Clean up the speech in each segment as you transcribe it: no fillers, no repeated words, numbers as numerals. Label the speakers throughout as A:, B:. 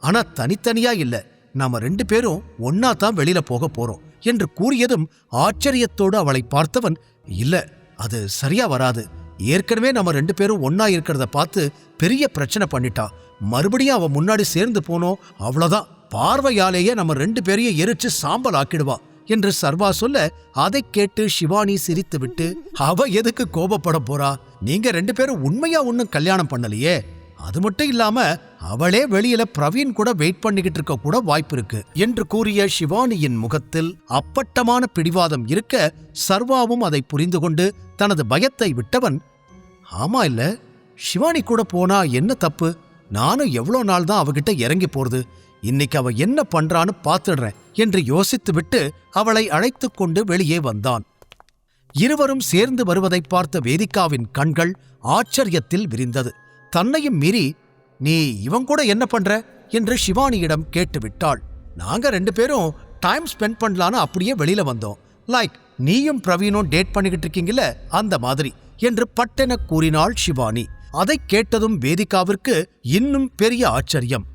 A: ஆனா தனித்தனியா இல்ல, நாம 2 பேரும் ஒன்னா தான் வெளியில போக போறோம் என்று கூறியதும் ஆச்சரியத்தோடு அவளை பார்த்தவன், இல்ல அது சரியா வராது. ஏற்கனவே நம்ம 2 பேரும் ஒன்னா இருக்கிறத பார்த்து பெரிய பிரச்சனை பண்ணிட்டா. மறுபடியும் அவ முன்னாடி சேர்ந்து போனோம், அவ்வளவுதான், பார்வையாலேயே நம்ம 2 பேரையும் எரிச்சு சாம்பல் ஆக்கிடுவா என்று சர்வா சொல்ல, அதை கேட்டு ஷிவானி சிரித்துவிட்டு, அவ எதுக்கு கோபப்பட போறா? நீங்க 2 பேரும் உண்மையா ஒன்னும் கல்யாணம் பண்ணலையே. அது மட்டும் இல்லாம அவளே வெளியில பிரவீன் கூட வெயிட் பண்ணிக்கிட்டு இருக்க கூட வாய்ப்பு இருக்கு என்று கூறிய ஷிவானியின் முகத்தில் அப்பட்டமான பிடிவாதம் இருக்க, சர்வாவும் அதை புரிந்து கொண்டு தனது பயத்தை விட்டவன், ஆமா இல்ல, ஷிவானி கூட போனா என்ன தப்பு? நானும் எவ்வளோ நாள் தான் அவகிட்ட இறங்கி போறது? இன்னைக்கு அவ என்ன பண்றான்னு பாத்துடுறேன் என்று யோசித்துவிட்டு அவளை அழைத்து கொண்டு வெளியே வந்தான். இருவரும் சேர்ந்து வருவதை பார்த்த வேதிகாவின் கண்கள் ஆச்சரியத்தில் விரிந்தது. தன்னையும் மீறி, நீ இவன் கூட என்ன பண்ற என்று ஷிவானியிடம் கேட்டுவிட்டாள். நாங்க 2 பேரும் டைம் ஸ்பெண்ட் பண்ணலான்னு அப்படியே வெளியில வந்தோம். லைக் நீயும் பிரவீனும் டேட் பண்ணிக்கிட்டு இருக்கீங்கல்ல, அந்த மாதிரி என்று பட்டென கூறினாள் ஷிவானி. அதை கேட்டதும் வேதிகாவிற்கு இன்னும் பெரிய ஆச்சரியம்.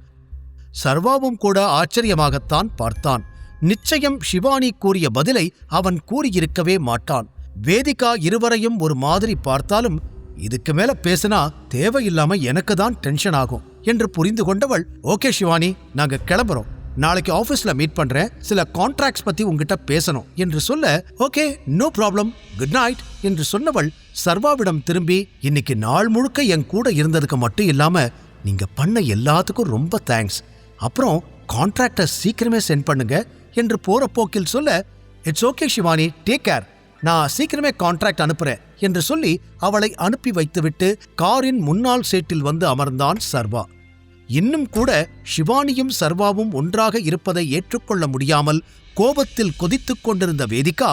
A: சர்வாவும் கூட ஆச்சரியமாகத்தான் பார்த்தான். நிச்சயம் ஷிவானி கூறிய பதிலை அவன் கூறியிருக்கவே மாட்டான். வேதிகா இருவரையும் ஒரு மாதிரி பார்த்தாலும், இதுக்கு மேல பேசினா தேவையில்லாம எனக்கு தான் டென்ஷன் ஆகும் என்று புரிந்து கொண்டவள், ஓகே ஷிவானி, நாங்க கிளம்புறோம், நாளைக்கு ஆபீஸ்ல மீட் பண்றேன், சில கான்ட்ராக்ட்ஸ் பத்தி உங்ககிட்ட பேசணும் என்று சொல்ல, okay no problem, good night என்று சொன்னவள் சர்வாவிடம் திரும்பி, இன்னைக்கு நாள் முழுக்க என் கூட இருந்ததுக்கு மட்டும் இல்லாம நீங்க பண்ண எல்லாத்துக்கும் ரொம்ப தேங்க்ஸ். அப்புறம் கான்ட்ராக்டை சீக்கிரமே சென்ட் பண்ணுங்க என்று போற போக்கில் சொல்ல, it's okay Shivani, take care, நான் சீக்கிரமே கான்ட்ராக்ட் அனுப்புறேன் என்று சொல்லி அவளை அனுப்பி வைத்துவிட்டு காரின் முன்னால் சீட்டில் வந்து அமர்ந்தான் சர்வா. இன்னும் கூட ஷிவானியும் சர்வாவும் ஒன்றாக இருப்பதை ஏற்றுக்கொள்ள முடியாமல் கோபத்தில் கொதித்துக் கொண்டிருந்த வேதிகா,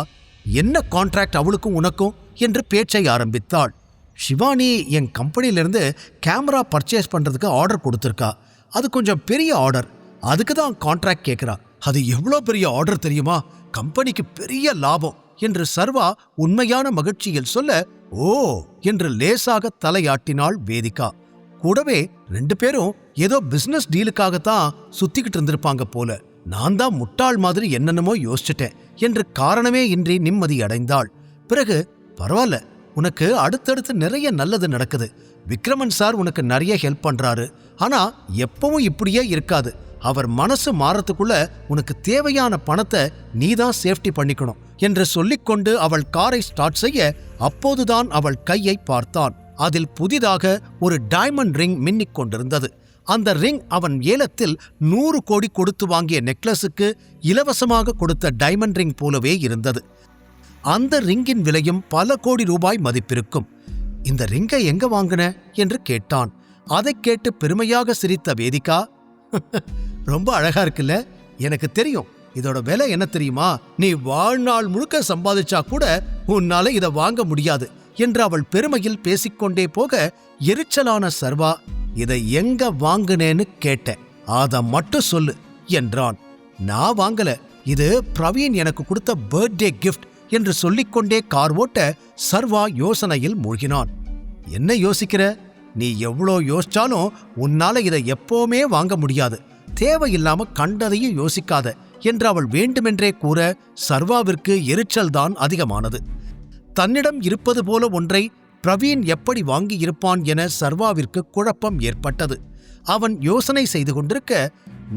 A: என்ன கான்ட்ராக்ட் அவளுக்கும் உனக்கும் என்று பேச்சை ஆரம்பித்தாள். ஷிவானி என் கம்பெனியிலிருந்து கேமரா பர்ச்சேஸ் பண்றதுக்கு ஆர்டர் கொடுத்திருக்கா. அது கொஞ்சம் பெரிய ஆர்டர், அதுக்கு தான் கான்ட்ராக்ட் கேட்கிறா. அது எவ்வளோ பெரிய ஆர்டர் தெரியுமா? கம்பெனிக்கு பெரிய லாபம் என்று சர்வா உண்மையான மகிழ்ச்சியில் சொல்ல, ஓ என்று லேசாக தலையாட்டினாள் வேதிகா. கூடவே 2 பேரும் ஏதோ பிசினஸ் டீலுக்காகத்தான் சுத்திக்கிட்டு இருந்திருப்பாங்க போல. நான் தான் முட்டாள் மாதிரி என்னென்னமோ யோசிச்சுட்டேன் என்று காரணமே இன்றி நிம்மதி அடைந்தாள். பிறகு, பரவாயில்ல, உனக்கு அடுத்தடுத்து நிறைய நல்லது நடக்குது. விக்ரமன் சார் உனக்கு நிறைய ஹெல்ப் பண்றாரு. ஆனா எப்பவும் இப்படியே இருக்காது. அவர் மனசு மாறத்துக்குள்ள உனக்கு தேவையான பணத்தை நீதான் சேஃப்டி பண்ணிக்கணும் என்று சொல்லிக்கொண்டு அவள் காரை ஸ்டார்ட் செய்ய, அப்போதுதான் அவள் கையை பார்த்தான். அதில் புதிதாக ஒரு டைமண்ட் ரிங் மின்னிக் கொண்டிருந்தது. அந்த ரிங் அவன் ஏலத்தில் 100 கோடி கொடுத்து வாங்கிய நெக்லஸுக்கு இலவசமாக கொடுத்த டைமண்ட் ரிங் போலவே இருந்தது. அந்த ரிங்கின் விலையும் பல கோடி ரூபாய் மதிப்பிருக்கும். இந்த ரிங்கை எங்க வாங்கின என்று கேட்டான். அதை கேட்டு பெருமையாக சிரித்த வேதிகா, ரொம்ப அழகா இருக்குல்ல, எனக்கு தெரியும், இதோட விலை என்ன தெரியுமா? நீ வாழ்நாள் முழுக்க சம்பாதிச்சா கூட உன்னால இதை வாங்க முடியாது என்று அவள் பெருமையில் பேசிக்கொண்டே போக, எரிச்சலான சர்வா, இதை எங்க வாங்குனேன்னு கேட்டேன், அத மட்டும் சொல்லு என்றான். நான் வாங்கல, இது பிரவீன் எனக்கு கொடுத்த பர்த்டே கிஃப்ட் என்று சொல்லிக்கொண்டே கார் ஓட்ட சர்வா யோசனையில் மூழ்கினான். என்ன யோசிக்கிற? நீ எவ்வளோ யோசிச்சாலும் உன்னால இதை எப்பவுமே வாங்க முடியாது, தேவையில்லாம கண்டதையும் யோசிக்காத என்று அவள் வேண்டுமென்றே கூற சர்வாவிற்கு எரிச்சல்தான் அதிகமானது. தன்னிடம் இருப்பது போல ஒன்றை பிரவீன் எப்படி வாங்கியிருப்பான் என சர்வாவிற்கு குழப்பம் ஏற்பட்டது. அவன் யோசனை செய்து கொண்டிருக்க,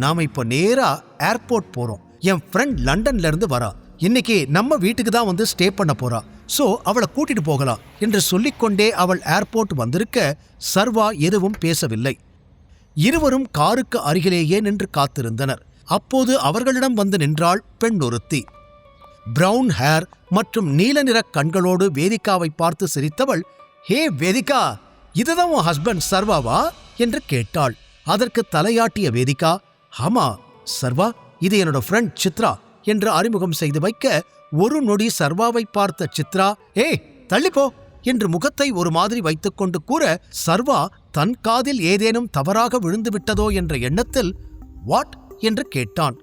A: நாம இப்போ நேரா ஏர்போர்ட் போறோம், என் ஃப்ரெண்ட் லண்டன்ல இருந்து வரா, இன்னைக்கு நம்ம வீட்டுக்கு தான் வந்து ஸ்டே பண்ண போறா, சோ அவளை கூட்டிட்டு போகலாம் என்று சொல்லிக்கொண்டே அவள் ஏர்போர்ட் வந்திருக்க சர்வா எதுவும் பேசவில்லை. இருவரும் காருக்கு அருகிலேயே நின்று காத்திருந்தனர். அப்போது அவர்களிடம் வந்து நின்றாள் பெண் ஒருத்தி. பிரவுன் ஹேர் மற்றும் நீல நிற கண்களோடு வேதிகாவை பார்த்து சிரித்தவள், ஹே வேதிகா, இதுதான் உன் ஹஸ்பண்ட் சர்வாவா என்று கேட்டாள். அதற்கு தலையாட்டிய வேதிகா, ஆமா சர்வா, இது என்னோட ஃப்ரெண்ட் சித்ரா என்று அறிமுகம் செய்து வைக்க, ஒரு நொடி சர்வாவை பார்த்த சித்ரா, ஏய் தள்ளிப்போ என்று முகத்தை ஒரு மாதிரி வைத்துக்கொண்டு கூற, சர்வா தன் காதில் ஏதேனும் தவறாக விழுந்து விட்டதோ என்ற எண்ணத்தில் வாட் என்று கேட்டான்.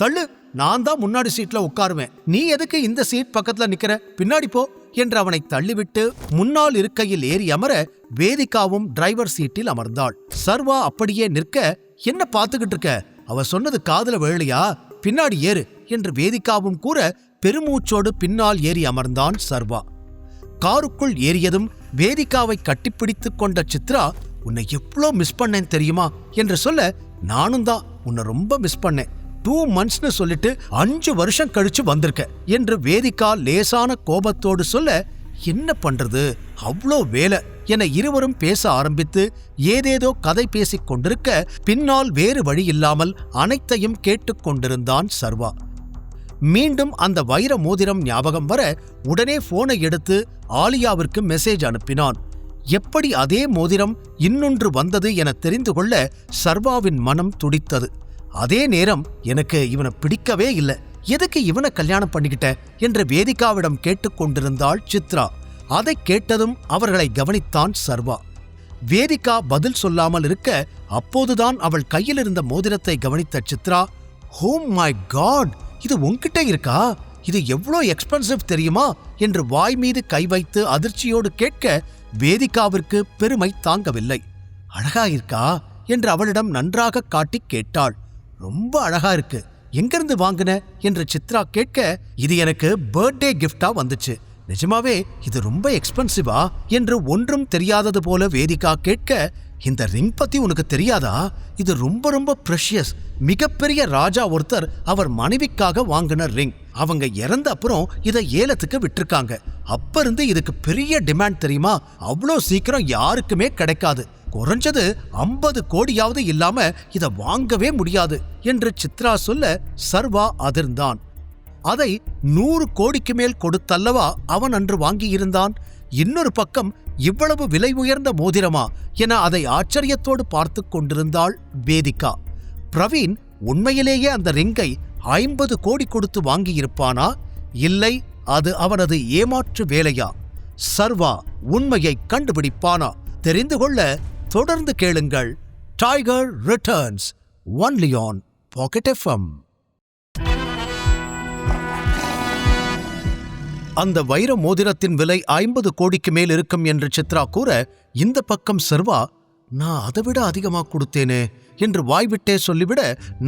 A: தள்ளு, நான் தான் முன்னாடி சீட்ல உட்காருவேன், நீ எதுக்கு இந்த சீட் பக்கத்துல நிக்கிற, பின்னாடி போ என்று அவனை தள்ளிவிட்டு முன்னால் இருக்கையில் ஏறி அமர வேதிகாவும் டிரைவர் சீட்டில் அமர்ந்தாள். சர்வா அப்படியே நிற்க என்ன பார்த்துக்கிட்டு இருக்க? அவ சொன்னது காதுல விழலையா? பின்னாடி ஏறு என்று வேதிகாவும் கூற பெருமூச்சோடு பின்னால் ஏறி அமர்ந்தான் சர்வா. காருக்குள் ஏறியதும் வேதிகாவை கட்டிப்பிடித்துக் கொண்ட சித்ரா, உன்னை எவ்வளோ மிஸ் பண்ணேன் தெரியுமா என்று சொல்ல, நானும் தான் உன்னை ரொம்ப மிஸ் பண்ணேன். 2 monthsனு சொல்லிட்டு 5 வருஷம் கழிச்சு வந்திருக்க என்று வேதிகா லேசான கோபத்தோடு சொல்ல, என்ன பண்றது, அவ்வளோ வேலை என இருவரும் பேச ஆரம்பித்து ஏதேதோ கதை பேசிக் கொண்டிருக்க பின்னால் வேறு வழி இல்லாமல் அனைத்தையும் கேட்டுக்கொண்டிருந்தான் சர்வா. மீண்டும் அந்த வைர மோதிரம் ஞாபகம் வர உடனே போனை எடுத்து ஆலியாவிற்கு மெசேஜ் அனுப்பினான். எப்படி அதே மோதிரம் இன்னொன்று வந்தது என தெரிந்து கொள்ள சர்வாவின் மனம் துடித்தது. அதே நேரம் எனக்கு இவனை பிடிக்கவே இல்லை, எதுக்கு இவனை கல்யாணம் பண்ணிக்கிட்ட என்று வேதிகாவிடம் கேட்டுக்கொண்டிருந்தாள் சித்ரா. அதை கேட்டதும் அவர்களை கவனித்தான் சர்வா. வேதிகா பதில் சொல்லாமல் இருக்க அப்போதுதான் அவள் கையில் இருந்த மோதிரத்தை கவனித்த சித்ரா, ஓ மை காட், இது உன்கிட்ட இருக்கா? இது எவ்வளோ எக்ஸ்பென்சிவ் தெரியுமா என்று வாய் மீது கை வைத்து அதிர்ச்சியோடு கேட்க வேதிகாவிற்கு பெருமை தாங்கவில்லை. அழகா இருக்கா என்று அவளிடம் நன்றாக காட்டி கேட்டாள். ரொம்ப அழகா இருக்கு, எங்கிருந்து வாங்கின என்று சித்ரா கேட்க, இது எனக்கு பர்த்டே கிஃப்டா வந்துச்சு. நிஜமாவே இது ரொம்ப எக்ஸ்பென்சிவா என்று ஒன்றும் தெரியாதது போல வேதிகா கேட்க, இந்த ரிங் பத்தி உனக்கு தெரியாதா? இது ரொம்ப ரொம்ப ப்ரெஷியஸ். மிகப்பெரிய ராஜா ஒருத்தர் அவர் மனைவிக்காக வாங்கின ரிங். அவங்க இறந்த அப்புறம் இதை ஏலத்துக்கு விட்டிருக்காங்க. அப்ப இருந்து இதுக்கு பெரிய டிமாண்ட் தெரியுமா? அவ்வளோ சீக்கிரம் யாருக்குமே கிடைக்காது. குறைஞ்சது 50 கோடியாவது இல்லாம இதை வாங்கவே முடியாது என்று சித்ரா சொல்ல சர்வா அதிர்ந்தான். அதை 100 கோடிக்கு மேல் கொடுத்தல்லவா அவன் அன்று வாங்கியிருந்தான். இன்னொரு பக்கம் இவ்வளவு விலை உயர்ந்த மோதிரமா என அதை ஆச்சரியத்தோடு பார்த்து கொண்டிருந்தாள் வேதிகா. பிரவீன் உண்மையிலேயே அந்த ரிங்கை 50 கோடி கொடுத்து வாங்கியிருப்பானா, இல்லை அது அவனது ஏமாற்று வேலையா? சர்வா உண்மையை கண்டுபிடிப்பானா? தெரிந்து கொள்ள தொடர்ந்து கேளுங்கள். Tiger returns, only on pocket FM. அந்த வைர மோதிரத்தின் விலை 50 கோடிக்கு மேல் இருக்கும் என்று சித்ரா கூற, இந்த பக்கம் சர்வா, நான் அதை விட அதிகமா கொடுத்தேனே என்று வாய்விட்டே சொல்லிவிட,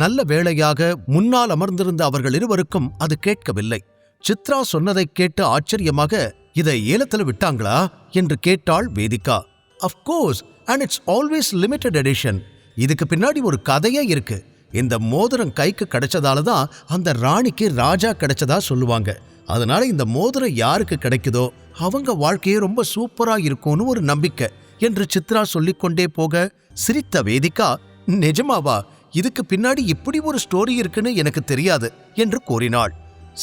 A: நல்ல வேளையாக முன்னால் அமர்ந்திருந்த அவர்கள் இருவருக்கும் அது கேட்கவில்லை. சித்ரா சொன்னதை கேட்டு ஆச்சரியமாக, இதை ஏலத்துல விட்டாங்களா என்று கேட்டாள் வேதிகா. Of course, and it's always limited edition. இதுக்கு பின்னாடி ஒரு கதையே இருக்கு. இந்த மோதிரம் கைக்கு கிடைச்சதால தான் அந்த ராணிக்கு ராஜா கிடைச்சதா சொல்லுவாங்க. அதனால இந்த மோதிரம் யாருக்கு கிடைக்குதோ அவங்க வாழ்க்கையே ரொம்ப சூப்பரா இருக்கும்னு ஒரு நம்பிக்கை என்று சித்ரா சொல்லிக்கொண்டே போக சிரித்த வேதிகா, நிஜமாவா? இதுக்கு பின்னாடி இப்படி ஒரு ஸ்டோரி இருக்குன்னு எனக்கு தெரியாது என்று கூறினாள்.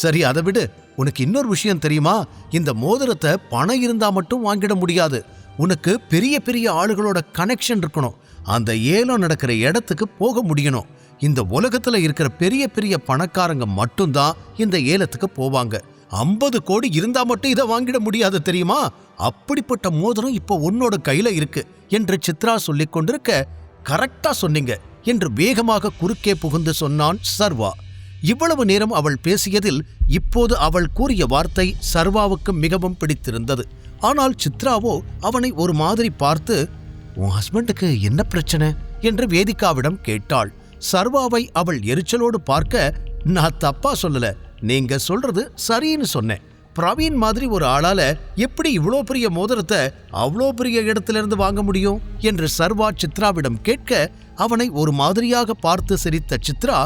A: சரி, அதை விடு. உனக்கு இன்னொரு விஷயம் தெரியுமா? இந்த மோதிரத்தை பணம் இருந்தா மட்டும் வாங்கிட முடியாது. உனக்கு பெரிய பெரிய ஆளுகளோட கனெக்ஷன் இருக்கணும். அந்த ஏலம் நடக்கிற இடத்துக்கு போக முடியணும். இந்த உலகத்துல இருக்கிற பெரிய பெரிய பணக்காரங்க மட்டும்தான் இந்த ஏலத்துக்கு போவாங்க. 50 கோடி இருந்தா மட்டும் இதை வாங்கிட முடியாது தெரியுமா? அப்படிப்பட்ட மோதிரம் இப்போ உன்னோட கையில இருக்கு என்று சித்ரா சொல்லிக் கொண்டிருக்க, கரெக்டா சொன்னீங்க என்று வேகமாக குறுக்கே புகுந்து சொன்னான் சர்வா. இவ்வளவு நேரம் அவள் பேசியதில் இப்போது அவள் கூறிய வார்த்தை சர்வாவுக்கு மிகவும் பிடித்திருந்தது. ஆனால் சித்ராவோ அவனை ஒரு மாதிரி பார்த்து, உன் ஹஸ்பண்டுக்கு என்ன பிரச்சனை என்று வேதிகாவிடம் கேட்டாள். சர்வாவை அவள் எரிச்சலோடு பார்க்க, நான் தப்பா சொல்லல, நீங்க சொல்றது சரின்னு சொன்னேன். பிரவீன் மாதிரி ஒரு ஆளால எப்படி இவ்வளோ பெரிய மோதிரத்தை அவ்வளோ பெரிய இடத்துல இருந்து வாங்க முடியும் என்று சர்வா சித்ராவிடம் கேட்க, அவனை ஒரு மாதிரியாக பார்த்து சிரித்த சித்ரா,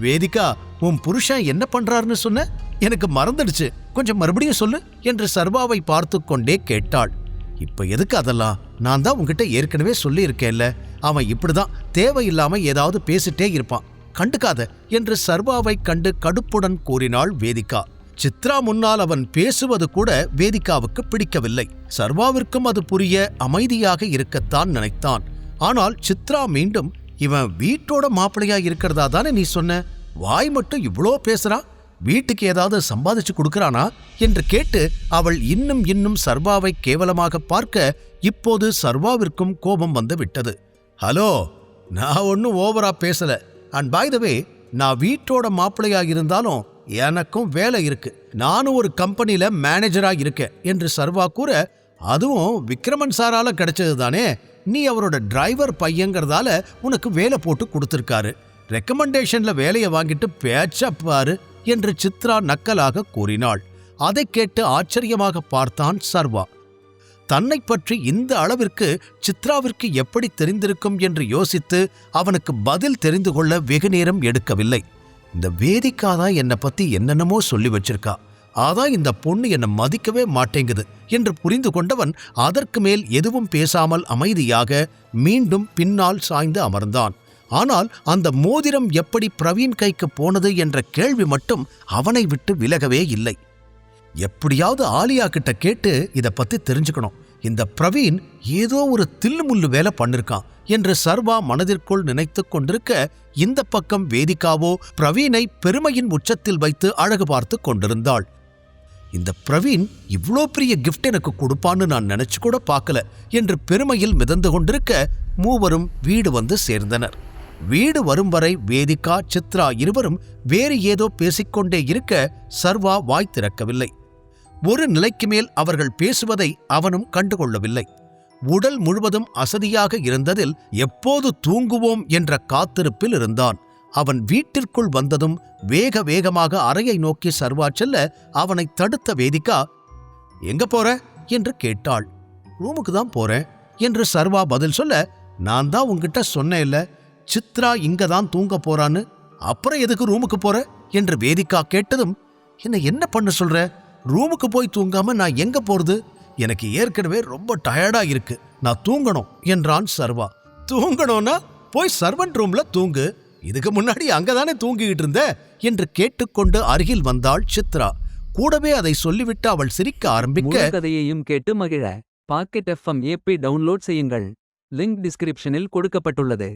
A: வேதிகா, உன் புருஷன் என்ன பண்றாருன்னு சொன்ன? எனக்கு மறந்துடுச்சு, கொஞ்சம் மறுபடியும் சொல்லு என்று சர்வாவை பார்த்து கொண்டே கேட்டாள். இப்ப எதுக்கு அதெல்லாம்? நான் தான் உங்ககிட்ட ஏற்கனவே சொல்லி இருக்கேன்ல, அவன் இப்படிதான் தேவையில்லாம ஏதாவது பேசிட்டே இருப்பான், கண்டுக்காத என்று சர்வாவை கண்டு கடுப்புடன் கூறினாள் வேதிகா. சித்ரா முன்னால் அவன் பேசுவது கூட வேதிகாவுக்கு பிடிக்கவில்லை. சர்வாவிற்கும் அது புரிய அமைதியாக இருக்கத்தான் நினைத்தான். ஆனால் சித்ரா மீண்டும், இவன் வீட்டோட மாப்பிள்ளையா இருக்கிறதா தானே நீ சொன்ன? வாய் மட்டும் இவ்வளோ பேசுறா, வீட்டுக்கு ஏதாவது சம்பாதிச்சு கொடுக்கறானா என்று கேட்டு அவள் இன்னும் சர்வாவை கேவலமாக பார்க்க, இப்போது சர்வாவிற்கும் கோபம் வந்து விட்டது. ஹலோ, நான் ஒன்னும் ஓவரா பேசல. அண்ட் பை த வே, நான் வீட்டோட மாப்பிள்ளையா இருந்தாலும் எனக்கும் வேலை இருக்கு. நானும் ஒரு கம்பெனில மேனேஜரா இருக்கேன் என்று சர்வா கூற, அதுவும் விக்ரமன் சாரால கிடைச்சது தானே நீ அவரோட டிரைவர் பையங்கிறதால உனக்கு வேலை போட்டு கொடுத்திருக்காரு. ரெக்கமெண்டேஷன்ல வேலையை வாங்கிட்டு பேச்சா பாரு என்று சித்ரா நக்கலாக கூறினாள். அதை கேட்டு ஆச்சரியமாக பார்த்தான் சர்வா. தன்னை பற்றி இந்த அளவிற்கு சித்ராவிற்கு எப்படி தெரிந்திருக்கும் என்று யோசித்து அவனுக்கு பதில் தெரிந்து கொள்ள வெகு நேரம் எடுக்கவில்லை. இந்த வேதிக்காதான் என்னை பத்தி என்னென்னமோ சொல்லி வச்சிருக்கா, அதான் இந்த பொண்ணு என்னை மதிக்கவே மாட்டேங்குது என்று புரிந்து கொண்டவன் அதற்கு மேல் எதுவும் பேசாமல் அமைதியாக மீண்டும் பின்னால் சாய்ந்து அமர்ந்தான். ஆனால் அந்த மோதிரம் எப்படி பிரவீன் கைக்கு போனது என்ற கேள்வி மட்டும் அவனை விட்டு விலகவே இல்லை. எப்படியாவது ஆலியா கிட்ட கேட்டு இதை பத்தி தெரிஞ்சுக்கணும். இந்த பிரவீன் ஏதோ ஒரு தில்லுமுள்ளு வேலை பண்ணிருக்கான் என்று சர்வா மனதிற்குள் நினைத்து கொண்டிருக்க, இந்த பக்கம் வேதிகாவோ பிரவீனை பெருமையின் உச்சத்தில் வைத்து அழகு பார்த்து கொண்டிருந்தாள். இந்த பிரவீன் இவ்ளோ பெரிய கிஃப்ட் எனக்கு கொடுப்பான்னு நான் நினைச்சு கூட பார்க்கல என்று பெருமையில் மிதந்து கொண்டிருக்க மூவரும் வீடு வந்து சேர்ந்தனர். வீடு வரும் வரை வேதிகா, சித்ரா இருவரும் வேறு ஏதோ பேசிக்கொண்டே இருக்க சர்வா வாய் திறக்கவில்லை. ஒரு நிலைக்கு மேல் அவர்கள் பேசுவதை அவனும் கண்டுகொள்ளவில்லை. உடல் முழுவதும் அசதியாக இருந்ததில் எப்போது தூங்குவோம் என்ற காத்திருப்பில் இருந்தான். அவன் வீட்டிற்குள் வந்ததும் வேக வேகமாக அறையை நோக்கி சர்வா செல்ல அவனை தடுத்த வேதிகா, எங்க போற என்று கேட்டாள். ரூமுக்கு தான் போறேன் என்று சர்வா பதில் சொல்ல, நான் தான் உன்கிட்ட சொன்னேன் இல்ல, சித்ரா இங்க தான் தூங்க போறான்னு, அப்புறம் எதுக்கு ரூமுக்கு போற என்று வேதிகா கேட்டதும், என்ன பண்ண சொல்ற? ரூமுக்கு போய் தூங்காம நான் எங்க போறது? எனக்கு ஏற்கனவே ரொம்ப டயர்டா இருக்கு, நான் தூங்கணும் என்றான் சர்வா. தூங்கணும்னா போய் சர்வன்ட் ரூம்ல தூங்கு, இதுக்கு முன்னாடி அங்கதானே தூங்கிக்கிட்டு இருந்த என்று கேட்டுக்கொண்டு அருகில் வந்தாள் சித்ரா. கூடவே அதை சொல்லிவிட்டு அவள் சிரிக்க ஆரம்பிக்க,
B: கதையையும் கேட்டு மகிழ பாக்கெட் FM ஆப்பை டவுன்லோட் செய்யுங்கள். லிங்க் டிஸ்கிரிப்ஷனில் கொடுக்கப்பட்டுள்ளது.